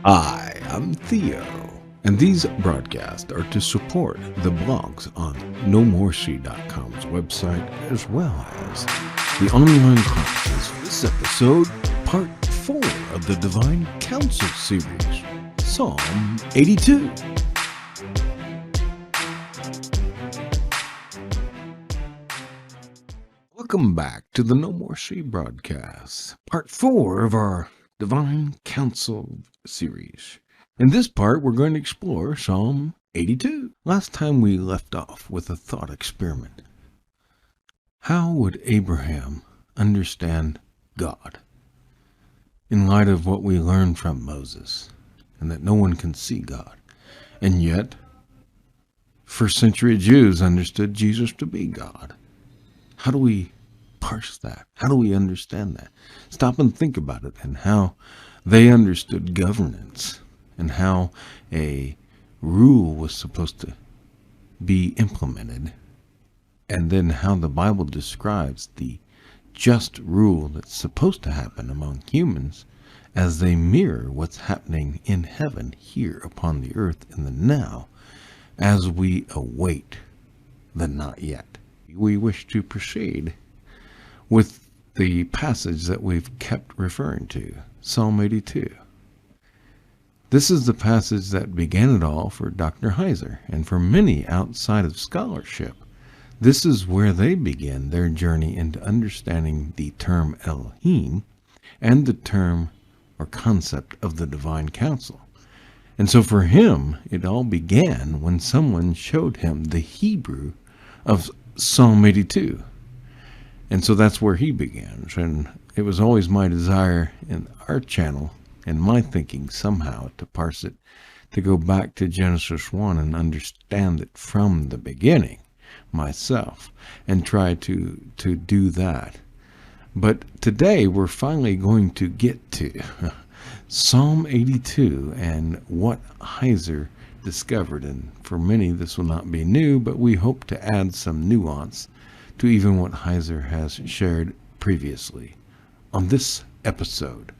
Hi, I'm Theo, and these broadcasts are to support the blogs on nomoreshee.com's website as well as the online classes. This episode, part 4 of the Divine Counsel series, Psalm 82. Welcome back to the No More She broadcast, part 4 of our Divine Counsel series. In this part, we're going to explore Psalm 82. Last time we left off with a thought experiment. How would Abraham understand God in light of what we learned from Moses and that no one can see God? And yet, first century Jews understood Jesus to be God. How do we parse that? How do we understand that? Stop and think about it and how they understood governance and how a rule was supposed to be implemented, and then how the Bible describes the just rule that's supposed to happen among humans as they mirror what's happening in heaven here upon the earth in the now as we await the not yet. We wish to proceed with the passage that we've kept referring to, Psalm 82. This is the passage that began it all for Dr. Heiser, and for many outside of scholarship. This is where they begin their journey into understanding the term Elohim and the term or concept of the divine counsel. And so for him, it all began when someone showed him the Hebrew of Psalm 82. And so that's where he begins. And it was always my desire in our channel and my thinking somehow to parse it, to go back to Genesis 1 and understand it from the beginning myself and try to do that. But today we're finally going to get to Psalm 82 and what Heiser discovered. And for many this will not be new, but we hope to add some nuance to even what Heiser has shared previously on this episode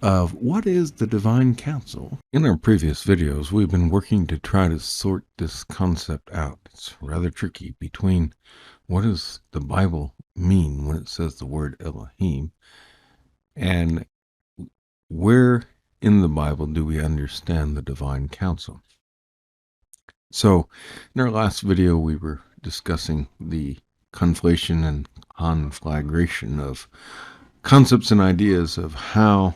of what is the divine counsel. In our previous videos, we've been working to try to sort this concept out. It's rather tricky between what does the Bible mean when it says the word Elohim and where in the Bible do we understand the divine counsel. So in our last video, we were discussing the conflation and conflagration of concepts and ideas of how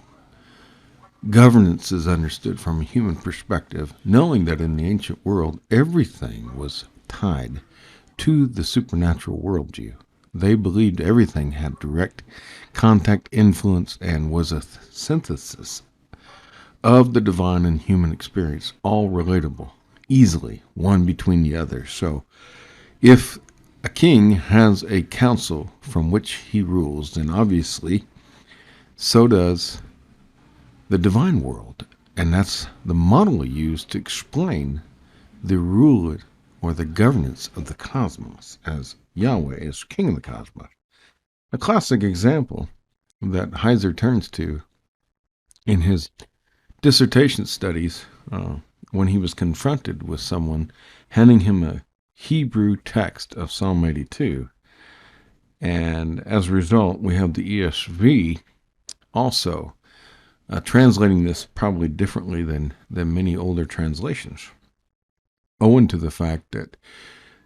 governance is understood from a human perspective, knowing that in the ancient world, everything was tied to the supernatural worldview. They believed everything had direct contact, influence, and was a synthesis of the divine and human experience, all relatable, easily, one between the other. So if a king has a council from which he rules, then obviously so does the divine world. And that's the model used to explain the rule or the governance of the cosmos, as Yahweh is king of the cosmos. A classic example that Heiser turns to in his dissertation studies when he was confronted with someone handing him a Hebrew text of Psalm 82. And as a result, we have the ESV also translating this probably differently than many older translations, owing to the fact that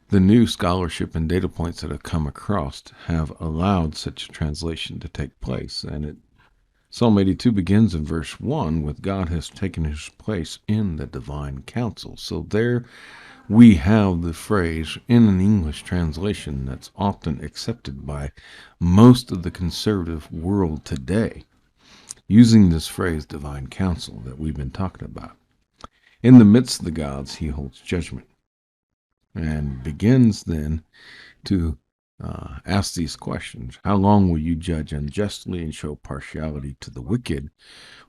the new scholarship and data points that have come across have allowed such a translation to take place. And Psalm 82 begins in verse 1 with God has taken his place in the divine counsel. So there we have the phrase in an English translation that's often accepted by most of the conservative world today, using this phrase divine counsel that we've been talking about. In the midst of the gods, he holds judgment and begins then to ask these questions. How long will you judge unjustly and show partiality to the wicked?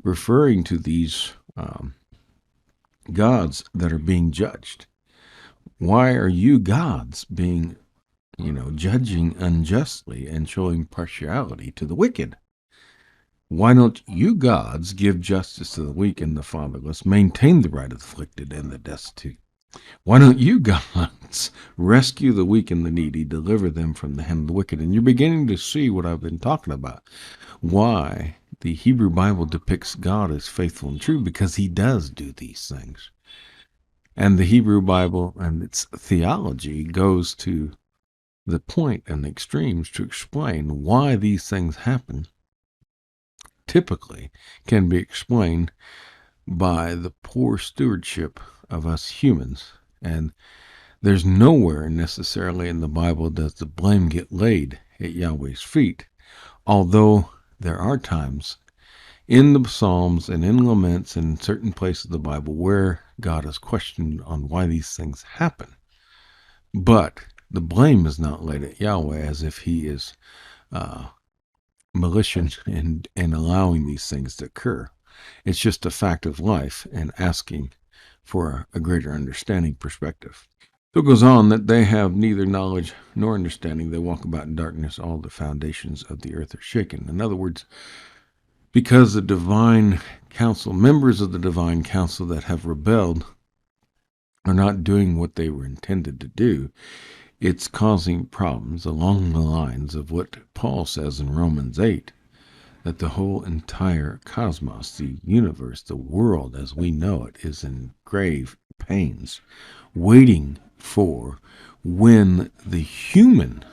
Referring to these gods that are being judged. Why are you gods being, judging unjustly and showing partiality to the wicked? Why don't you gods give justice to the weak and the fatherless, maintain the right of the afflicted and the destitute? Why don't you gods rescue the weak and the needy, deliver them from the hand of the wicked? And you're beginning to see what I've been talking about. Why the Hebrew Bible depicts God as faithful and true, because he does do these things. And the Hebrew Bible and its theology goes to the point and the extremes to explain why these things happen. Typically can be explained by the poor stewardship of us humans. And there's nowhere necessarily in the Bible does the blame get laid at Yahweh's feet, although there are times in the Psalms and in laments and certain places of the Bible where God is questioned on why these things happen. But the blame is not laid at Yahweh as if he is malicious in allowing these things to occur. It's just a fact of life and asking for a greater understanding perspective. So it goes on that they have neither knowledge nor understanding. They walk about in darkness. All the foundations of the earth are shaken. In other words, because the divine council, members of the divine council that have rebelled, are not doing what they were intended to do, it's causing problems along the lines of what Paul says in Romans 8, that the whole entire cosmos, the universe, the world as we know it, is in grave pains, waiting for when the human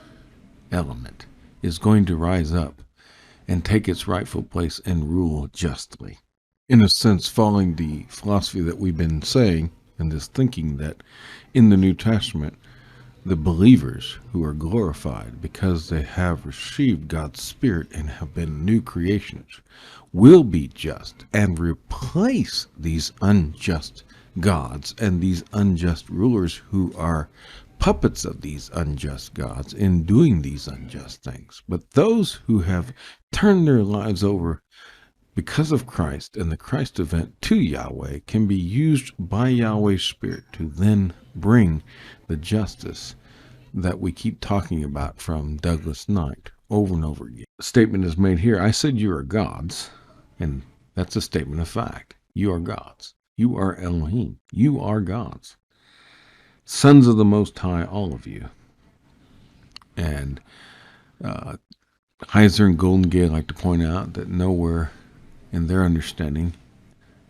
element is going to rise up and take its rightful place and rule justly. In a sense, following the philosophy that we've been saying and this thinking that in the New Testament, the believers who are glorified because they have received God's Spirit and have been new creations will be just and replace these unjust gods and these unjust rulers who are puppets of these unjust gods in doing these unjust things. But those who have turned their lives over because of Christ and the Christ event to Yahweh can be used by Yahweh's Spirit to then bring the justice that we keep talking about from Douglas Knight over and over again. A statement is made here, I said you are gods, and that's a statement of fact. You are gods. You are Elohim. You are gods. Sons of the Most High, all of you. And Heiser and Golden Gate like to point out that nowhere in their understanding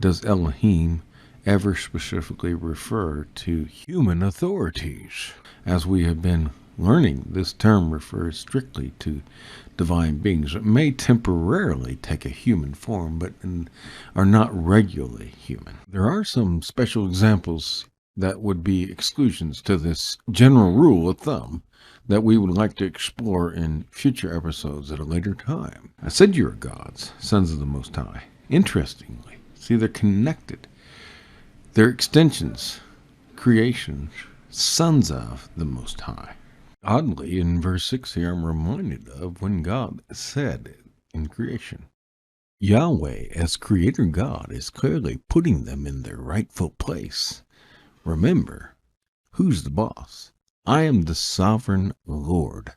does Elohim ever specifically refer to human authorities. As we have been learning, this term refers strictly to divine beings that may temporarily take a human form, but are not regularly human. There are some special examples that would be exclusions to this general rule of thumb that we would like to explore in future episodes at a later time. I said you are gods, sons of the Most High. Interestingly, see, they're connected. They're extensions, creations, sons of the Most High. Oddly, in verse 6 here, I'm reminded of when God said in creation, Yahweh, as creator God, is clearly putting them in their rightful place. Remember, who's the boss? I am the sovereign Lord,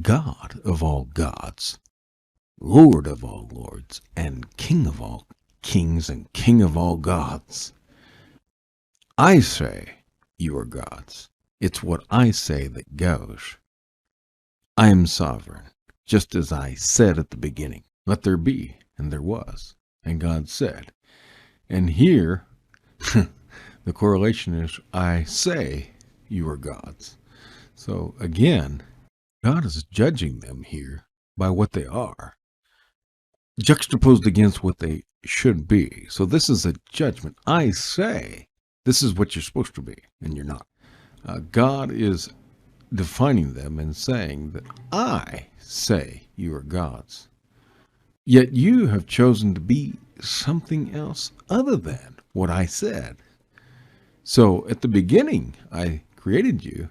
God of all gods, Lord of all lords, and King of all kings, and King of all gods. I say you are gods. It's what I say that goes. I am sovereign, just as I said at the beginning. Let there be, and there was. And God said. And here, the correlation is, I say you are gods. So again, God is judging them here by what they are, juxtaposed against what they should be. So this is a judgment. I say this is what you're supposed to be, and you're not. God is defining them and saying that I say you are gods. Yet you have chosen to be something else other than what I said. So at the beginning, I created you.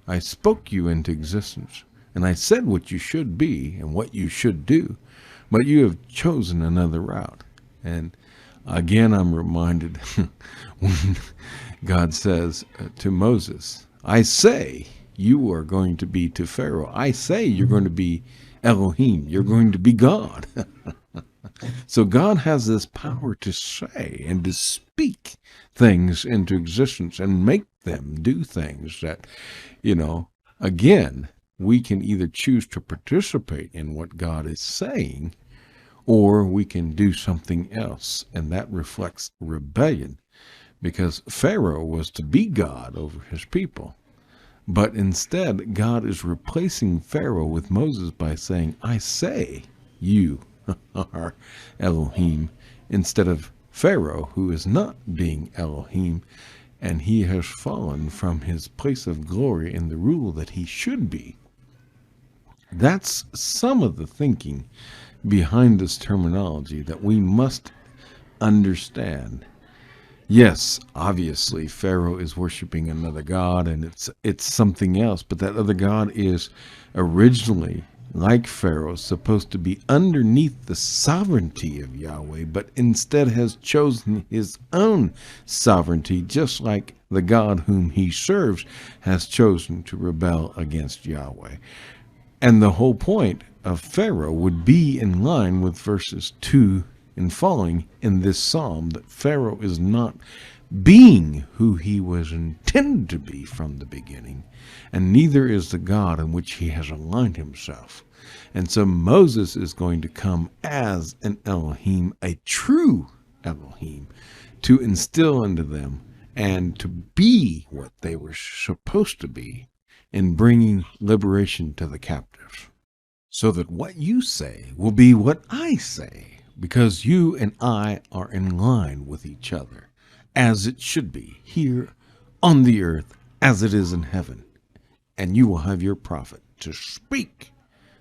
I spoke you into existence. And I said what you should be and what you should do. But you have chosen another route. And again, I'm reminded when God says to Moses, I say you are going to be to Pharaoh. I say you're going to be Elohim. You're going to be God. So God has this power to say and to speak things into existence and make them do things that, again, we can either choose to participate in what God is saying, or we can do something else. And that reflects rebellion, because Pharaoh was to be God over his people. But instead, God is replacing Pharaoh with Moses by saying, I say you are Elohim, instead of Pharaoh, who is not being Elohim, and he has fallen from his place of glory in the rule that he should be. That's some of the thinking behind this terminology that we must understand. Yes, obviously Pharaoh is worshiping another god, and it's something else, but that other god is originally, like Pharaoh, supposed to be underneath the sovereignty of Yahweh, but instead has chosen his own sovereignty, just like the God whom he serves has chosen to rebel against Yahweh. And the whole point of Pharaoh would be in line with verses 2 and following in this psalm, that Pharaoh is not being who he was intended to be from the beginning, and neither is the God in which he has aligned himself. And so Moses is going to come as an Elohim, a true Elohim, to instill into them and to be what they were supposed to be in bringing liberation to the captives. So that what you say will be what I say, because you and I are in line with each other, as it should be here on the earth as it is in heaven. And you will have your prophet to speak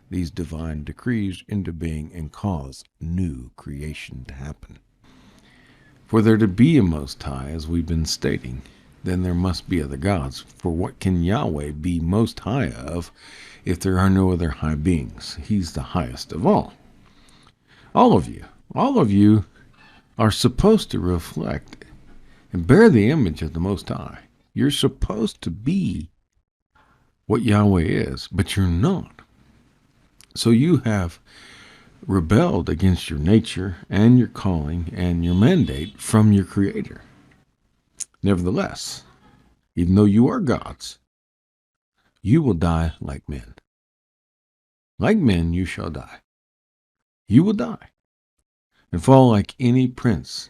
these divine decrees into being and cause new creation to happen. For there to be a Most High, as we've been stating, then there must be other gods. For what can Yahweh be most high of if there are no other high beings? He's the highest of all. All of you are supposed to reflect and bear the image of the Most High. You're supposed to be what Yahweh is, but you're not. So you have rebelled against your nature and your calling and your mandate from your Creator. Nevertheless, even though you are gods, you will die like men. Like men you shall die. You will die and fall like any prince.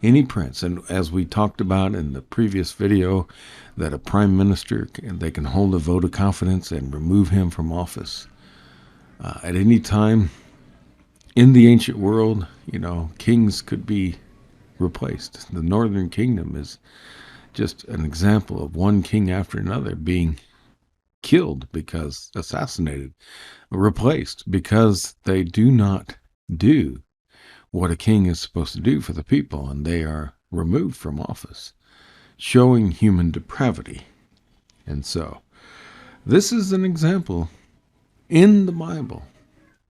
Any prince. And as we talked about in the previous video, that a prime minister, they can hold a vote of confidence and remove him from office. At any time in the ancient world, kings could be replaced. The northern kingdom is just an example of one king after another being killed, because assassinated, replaced, because they do not do what a king is supposed to do for the people, and they are removed from office, showing human depravity. And so, this is an example in the Bible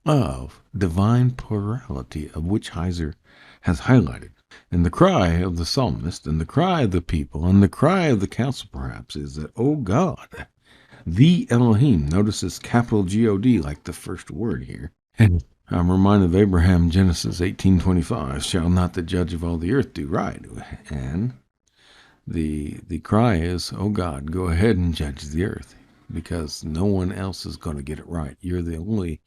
of divine plurality, of which Heiser has highlighted. And the cry of the psalmist, and the cry of the people, and the cry of the council perhaps, is that, oh God, the Elohim, notice it's capital G-O-D like the first word here. And I'm reminded of Abraham, Genesis 18:25, shall not the judge of all the earth do right? And the cry is, oh God, go ahead and judge the earth, because no one else is going to get it right. You're the only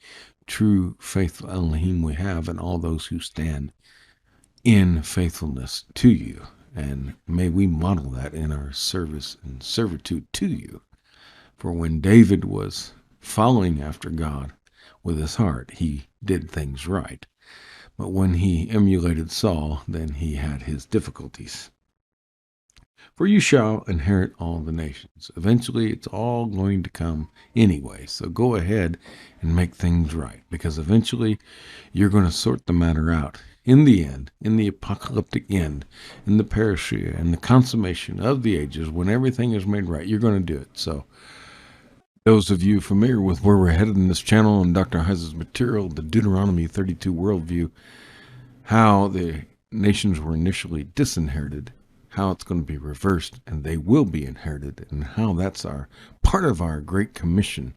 true faithful Elohim we have, and all those who stand in faithfulness to you. And may we model that in our service and servitude to you. For when David was following after God with his heart, he did things right. But when he emulated Saul, then he had his difficulties. For you shall inherit all the nations. Eventually, it's all going to come anyway. So go ahead and make things right, because eventually you're going to sort the matter out. In the end, in the apocalyptic end, in the Parousia and the consummation of the ages, when everything is made right, you're going to do it. So those of you familiar with where we're headed in this channel and Dr. Heiser's material, the Deuteronomy 32 worldview, how the nations were initially disinherited, how it's going to be reversed and they will be inherited, and how that's our part of our Great Commission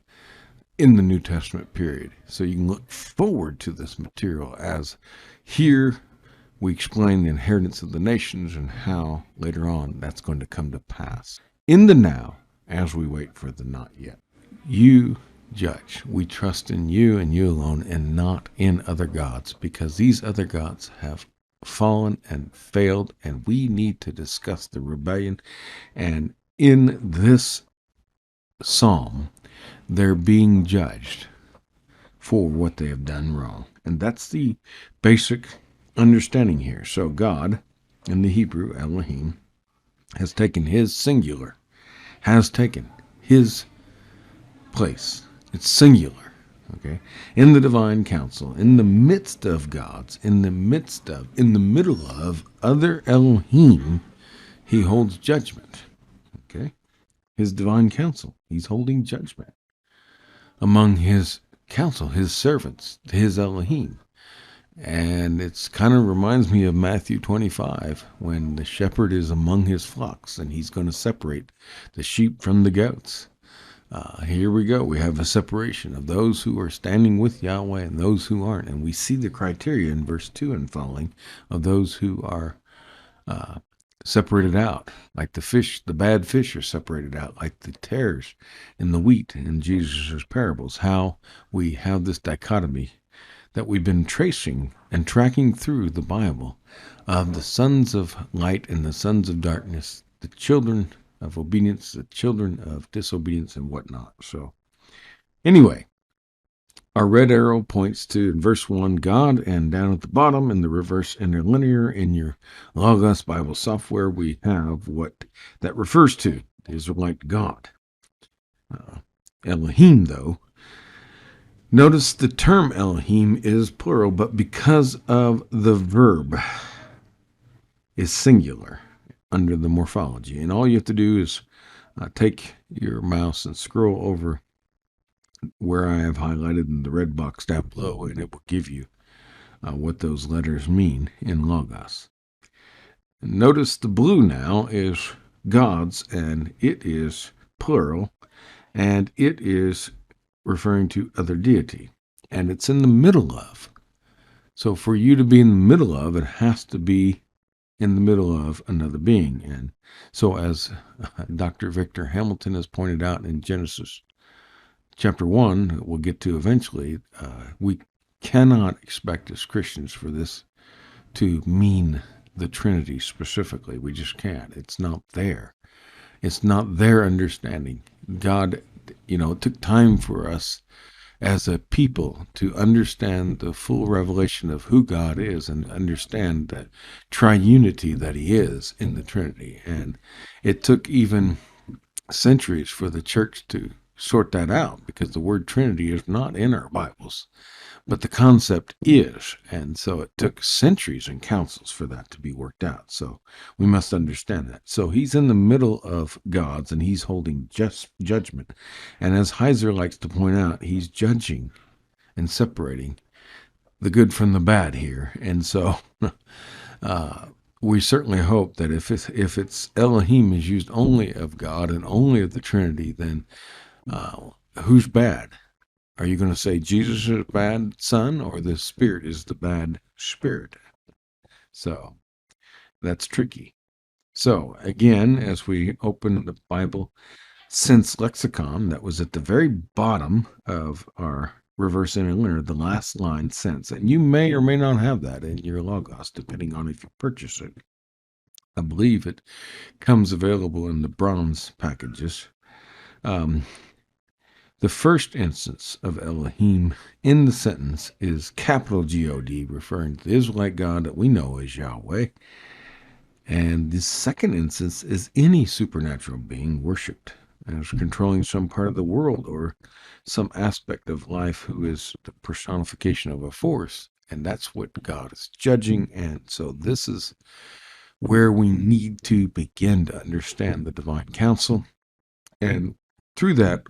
in the New Testament period. So you can look forward to this material, as here we explain the inheritance of the nations and how later on that's going to come to pass. In the now, as we wait for the not yet, you judge. We trust in you and you alone, and not in other gods, because these other gods have fallen and failed, and we need to discuss the rebellion. And in this psalm, they're being judged for what they have done wrong. And that's the basic understanding here. So God, in the Hebrew, Elohim, has taken his singular, has taken his place. It's singular, okay? In the divine council, in the midst of gods, in the middle of other Elohim, he holds judgment, okay? His divine council, he's holding judgment among his council, his servants, his Elohim. And it's kind of reminds me of Matthew 25, when the shepherd is among his flocks and he's going to separate the sheep from the goats. Here we go. We have a separation of those who are standing with Yahweh and those who aren't. And we see the criteria in verse 2 and following of those who are separated out. Like the fish, the bad fish are separated out, like the tares in the wheat in Jesus' parables. How we have this dichotomy that we've been tracing and tracking through the Bible of the sons of light and the sons of darkness, the children of obedience, the children of disobedience, and whatnot. So anyway, our red arrow points to, in verse 1, God, and down at the bottom in the reverse interlinear in your Logos Bible software, we have what that refers to, the Israelite God. Elohim, though, notice the term Elohim is plural, but because of the verb is singular under the morphology. And all you have to do is take your mouse and scroll over where I have highlighted in the red box down below, and it will give you what those letters mean in Logos. Notice the blue now is God's, and it is plural, and it is referring to other deity, and it's in the middle of. So for you to be in the middle of, it has to be in the middle of another being. And so, as Dr. Victor Hamilton has pointed out in Genesis chapter 1, we'll get to eventually, we cannot expect as Christians for this to mean the Trinity specifically. We just can't. It's not there. It's not their understanding. God, it took time for us as a people to understand the full revelation of who God is and understand the triunity that he is in the Trinity. And it took even centuries for the church to sort that out, because the word Trinity is not in our Bibles, but the concept is. And so it took centuries and councils for that to be worked out. So we must understand that. So he's in the middle of gods, and he's holding just judgment. And as Heiser likes to point out, he's judging and separating the good from the bad here. And so we certainly hope that if it's Elohim is used only of God and only of the Trinity, then who's bad? Are you going to say Jesus is a bad son, or the Spirit is the bad spirit? So that's tricky. So again, as we open the Bible Sense Lexicon, that was at the very bottom of our reverse interlinear, the last line, sense. And you may or may not have that in your Logos, depending on if you purchase it. I believe it comes available in the bronze packages. The first instance of Elohim in the sentence is capital G-O-D, referring to the Israelite God that we know as Yahweh. And the second instance is any supernatural being worshipped as controlling some part of the world or some aspect of life who is the personification of a force. And that's what God is judging. And so this is where we need to begin to understand the divine counsel. And through that,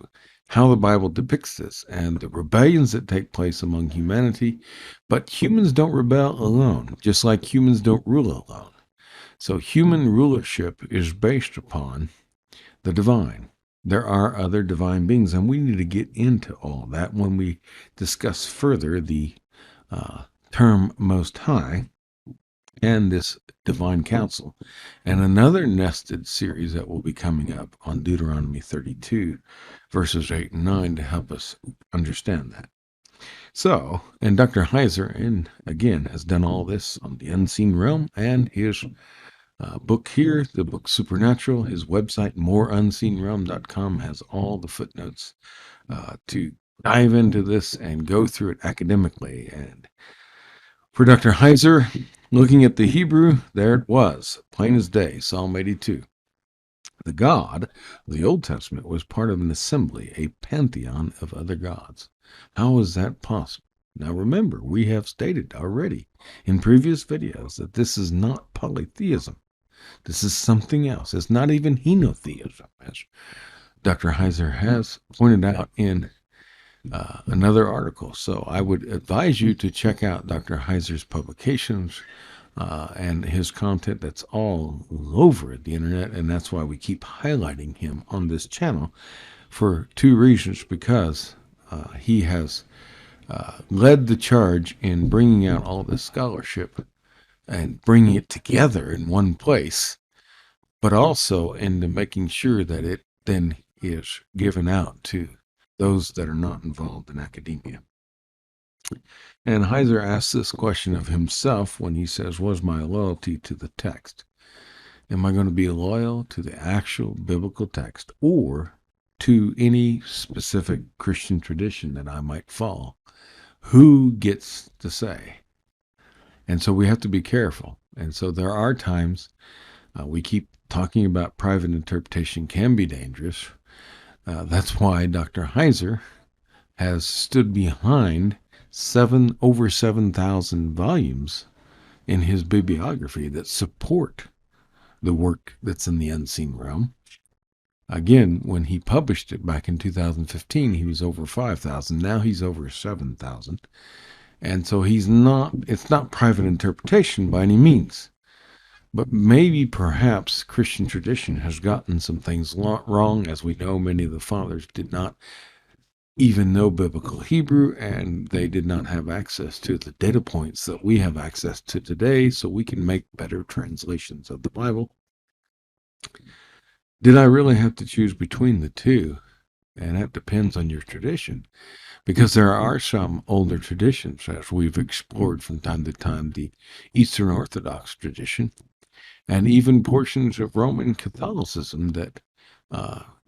how the Bible depicts this and the rebellions that take place among humanity. But humans don't rebel alone, just like humans don't rule alone. So human rulership is based upon the divine. there are other divine beings, and we need to get into all that when we discuss further the term Most High and this divine counsel, and another nested series that will be coming up on Deuteronomy 32, verses 8 and 9 to help us understand that. So, and Dr. Heiser, and again, has done all this on the unseen realm, and his book here, the book Supernatural, his website, moreunseenrealm.com, has all the footnotes to dive into this and go through it academically. And for Dr. Heiser, looking at the Hebrew, there it was, plain as day, Psalm 82. The God of the Old Testament was part of an assembly, a pantheon of other gods. How is that possible? Now remember, we have stated already in previous videos that this is not polytheism. This is something else. It's not even henotheism, as Dr. Heiser has pointed out in another article. So I would advise you to check out Dr. Heiser's publications and his content. That's all over the internet, and that's why we keep highlighting him on this channel for two reasons, because he has led the charge in bringing out all this scholarship and bringing it together in one place, but also into making sure that it then is given out to those that are not involved in academia. And Heiser asks this question of himself when he says, "Was my loyalty to the text? Am I going to be loyal to the actual biblical text or to any specific Christian tradition that I might follow? Who gets to say?" And so we have to be careful. And so there are times we keep talking about private interpretation can be dangerous. That's why Dr. Heiser has stood behind over 7,000 volumes in his bibliography that support the work that's in the unseen realm. Again, when he published it back in 2015, he was over 5,000. Now he's over 7,000. And so it's not private interpretation by any means. But maybe perhaps Christian tradition has gotten some things wrong. As we know, many of the fathers did not even know biblical Hebrew, and they did not have access to the data points that we have access to today, so we can make better translations of the Bible. Did I really have to choose between the two? And that depends on your tradition, because there are some older traditions, as we've explored from time to time, the Eastern Orthodox tradition, and even portions of Roman Catholicism that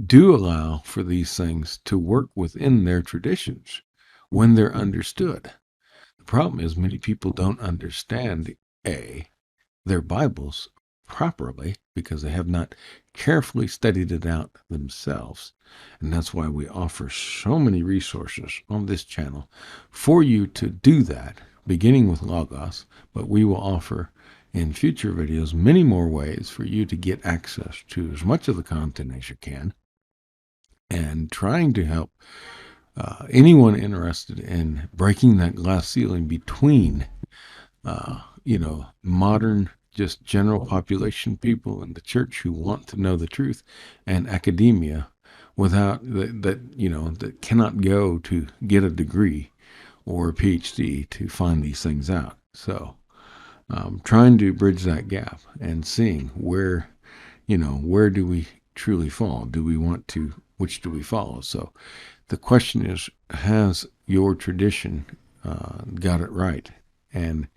do allow for these things to work within their traditions when they're understood. The problem is many people don't understand their Bibles properly because they have not carefully studied it out themselves. And that's why we offer so many resources on this channel for you to do that, beginning with Logos, but we will offer in future videos many more ways for you to get access to as much of the content as you can, and trying to help anyone interested in breaking that glass ceiling between modern, just general population people in the church who want to know the truth, and academia without that cannot go to get a degree or a PhD to find these things out. So trying to bridge that gap and seeing where do we truly fall? Which do we follow? So the question is, has your tradition got it right? And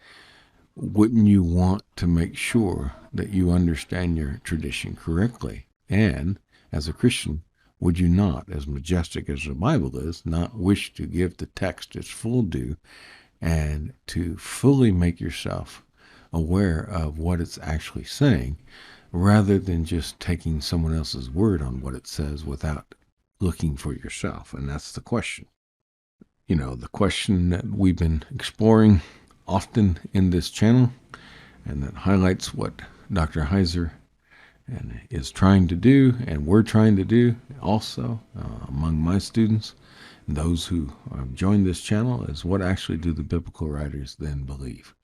wouldn't you want to make sure that you understand your tradition correctly? And as a Christian, would you not, as majestic as the Bible is, not wish to give the text its full due and to fully make yourself aware of what it's actually saying, rather than just taking someone else's word on what it says without looking for yourself? And that's the question. The question that we've been exploring often in this channel, and that highlights what Dr. Heiser is trying to do, and we're trying to do also among my students and those who have joined this channel, is what actually do the biblical writers then believe?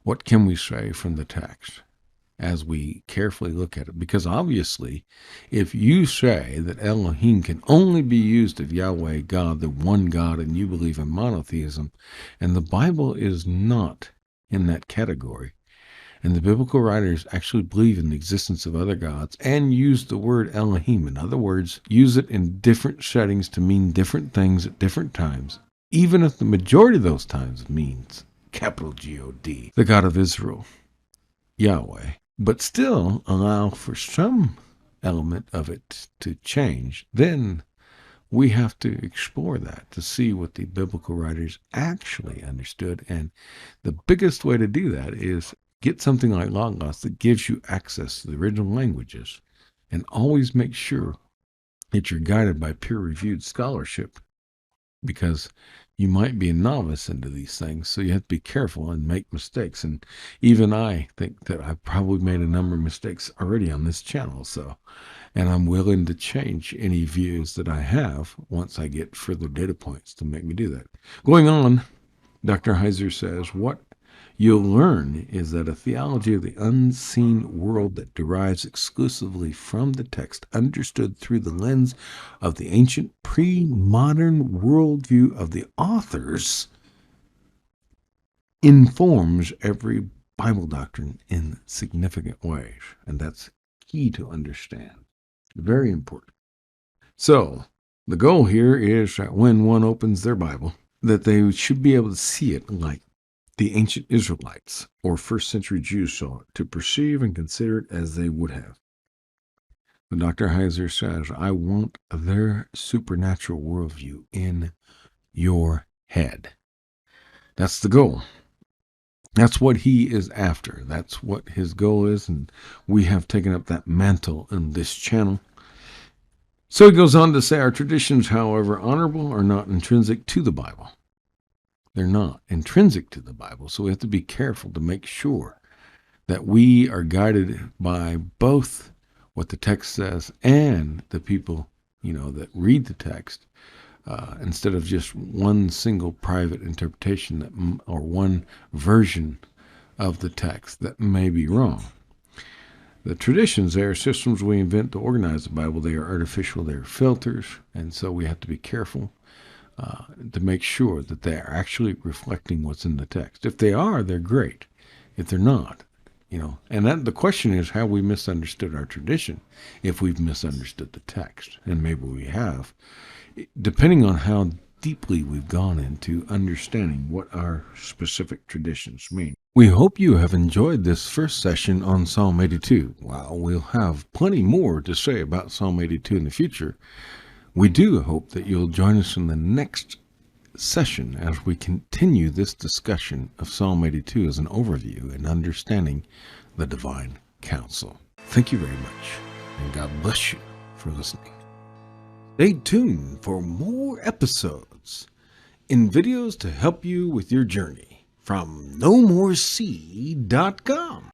What can we say from the text? as we carefully look at it. Because obviously, if you say that Elohim can only be used of Yahweh God, the one God, and you believe in monotheism, and the Bible is not in that category, and the biblical writers actually believe in the existence of other gods and use the word Elohim, in other words, use it in different settings to mean different things at different times, even if the majority of those times means capital G-O-D, the God of Israel, Yahweh, but still allow for some element of it to change, then we have to explore that to see what the biblical writers actually understood. And the biggest way to do that is get something like Logos that gives you access to the original languages, and always make sure that you're guided by peer-reviewed scholarship, because you might be a novice into these things, so you have to be careful and make mistakes. And even I think that I've probably made a number of mistakes already on this channel, and I'm willing to change any views that I have once I get further data points to make me do that. Going on, Dr. Heiser says, what you'll learn is that a theology of the unseen world that derives exclusively from the text, understood through the lens of the ancient pre-modern worldview of the authors, informs every Bible doctrine in significant ways. And that's key to understand. Very important. So, the goal here is that when one opens their Bible, that they should be able to see it like the ancient Israelites or first century Jews saw it, to perceive and consider it as they would have. But Dr. Heiser says, I want their supernatural worldview in your head. That's the goal. That's what he is after. That's what his goal is, and we have taken up that mantle in this channel. So he goes on to say, our traditions, however honorable, are not intrinsic to the Bible. They're not intrinsic to the Bible, so we have to be careful to make sure that we are guided by both what the text says and the people, that read the text, instead of just one single private interpretation or one version of the text that may be wrong. The traditions, they are systems we invent to organize the Bible. They are artificial, they are filters, and so we have to be careful to make sure that they are actually reflecting what's in the text. If they are, they're great. If they're not, and then the question is, have we misunderstood our tradition if we've misunderstood the text? And maybe we have, depending on how deeply we've gone into understanding what our specific traditions mean. We hope you have enjoyed this first session on Psalm 82. While we'll have plenty more to say about Psalm 82 in the future, we do hope that you'll join us in the next session as we continue this discussion of Psalm 82 as an overview and understanding the divine counsel. Thank you very much, and God bless you for listening. Stay tuned for more episodes and videos to help you with your journey from nomorec.com.